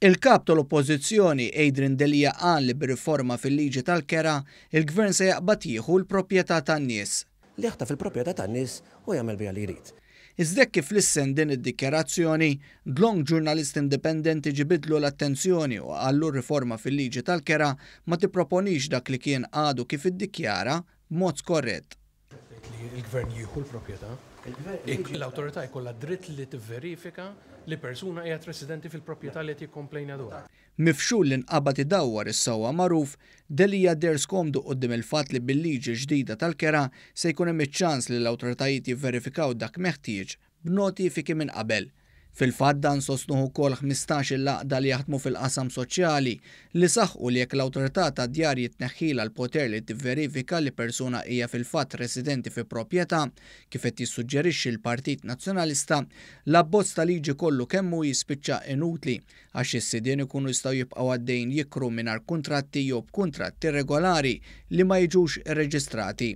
Il-kap tal-Oppożizzjoni Adrian Delia qal li bir-riforma fil-liġi tal-kera il-Gvern se jaqbad jieħu l-proprjetà tan-nies. Li jaħtaf il-proprjetà tan-nies u jagħmel biha li jrid. Iżda kif lissen din id-dikjarazzjoni, dlong ġurnalist indipendenti ġibidlu l-attenzjoni u għallu riforma fil-liġi tal-kera ma tipproponix dak li kien għadu kif iddikjara b'mod skorrett. Il-Gvern jieħu l-proprjetà. L-awtorità jkollha dritt li tivverifika li persuna qiegħed residenti fil-proprjetà li qed jikkomplejna dwar. Mifxul li nqabad idawwar is-sewwa magħruf, Delia ders komdu quddiem il-fatt li bil-liġi ġdida tal-kera se jkun hemm iċ-ċans li l-awtoritajiet jivverifikaw dak meħtieġ b'notifiki minn qabel. Fil-fatt dan sostnuhu wkoll 15 il-laqda li jaħdmu fil-qasam soċjali li saħħu li jekk l-awtorità ta' djar jitneħħilha l-poter li tivverifika li persuna hija fil-fatt residenti fi proprjetà kif qed jissuġġerixxi l-Partit Nazzjonalista, l-abbozz ta' liġi kollu kemmu jispiċċa inutli għax is-sidien ikunu jistgħu jibqgħu għaddejjin jikru mingħajr kuntratti jew b'kuntratti irregolari li ma jiġux irreġistrati.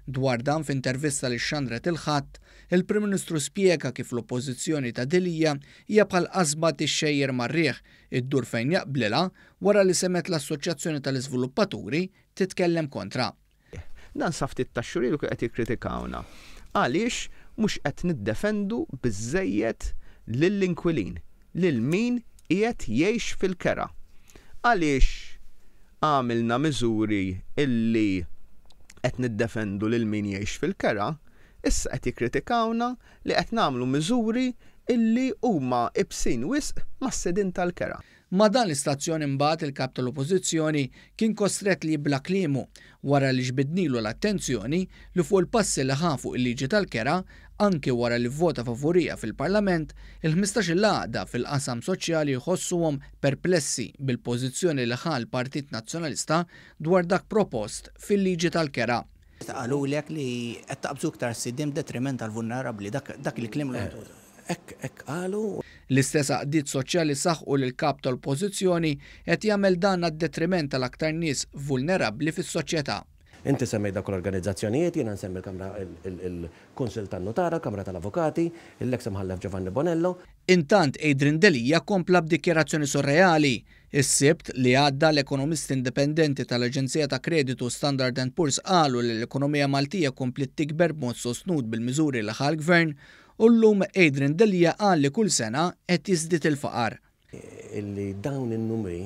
Dwar dan f'intervista li xandret il-ħadd, il-Prim Ministru spjega kif l-oppożizzjoni ta' Delia hija bħal qasba tixxejjer mar-riħ iddur fejn jaqblilha wara li semet l-Assoċjazzjoni tal-Iżviluppaturi titkellem kontra. Dan sa ftit tax-xhur ilu qed jikkritikawna. Għaliex mhux qed niddefendu biżżejjed lill-inkwilin, lil min qiegħed jgħix fil-kera. Għaliex għamilna miżuri illi qed niddefendu lil min jgħix fil-kera, issa qed jikkritikawna li qed nagħmlu miżuri illi huma ibsin wisq mas-sedin tal-kera. Ma dan l-istazzjon imbagħad il-kap tal-Oppożizzjoni kien kostrett li jibla kliemu wara li ġbidnilu l-attenzjoni li fuq il-passi li ħafu il-liġi tal-kera anke wara li vvota favorija fil-Parlament, il-15 laqda fil-qasam soċjali jħossuhom perplessi bil-pożizzjoni li ħa l-Partit Nazzjonalista dwar dak propost fil-liġi tal-kera. Qalulek li qed taqbżu iktar sidiem detriment tal-vulnerabbli dak li kliem l-għantuża. Hekk qalu. L-istess għaqdiet soċjali saħħu li l-kap tal-Oppożizzjoni qed jagħmel dan għad-detriment tal-aktar nies vulnerabbli fis-soċjetà. Inti semmej dak l-organizzazzjonijiet, jiena nsemmi l-Kamra il-Kunsil tan-Notara, Kamra tal-Avukati, l-eks imħallef Giovanni Bonello. Intant Adrian Delia kompla b'dikjarazzjoni surreali. Is-sibt li għadda l-ekonomisti indipendenti tal-Aġenzija ta' Kreditu Standard & Poor's qalu li l-ekonomija Maltija komplet tikber b'mod sostnut bil-miżuri li ħal gvern u llum Adrian Delia qal li kull sena qed jiżdied il-faqar. Illi dawn in-numri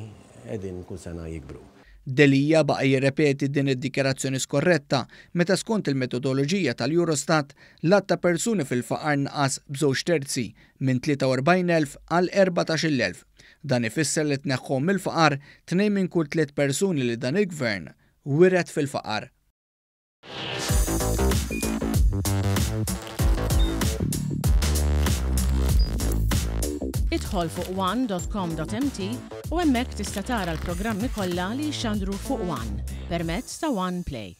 qegħdin kull sena jikbru. Delia baqa' jirrepeti din id-dikjarazzjoni skorretta meta skont il-metodoloġija tal-Eurostat l-att ta' persuni fil-faqar nqas b'żewġ terzi minn 43,000 għal 14,000. Dan ifisser li tneħħom mill-faqar 2 minn kull 3 persuni li dan il-gvern wiret fil-faqar. Idħol fuq one.com.mt u hemmhekk tista' tara l-programmi kollha li jxandru fuq One permezz ta' One Play.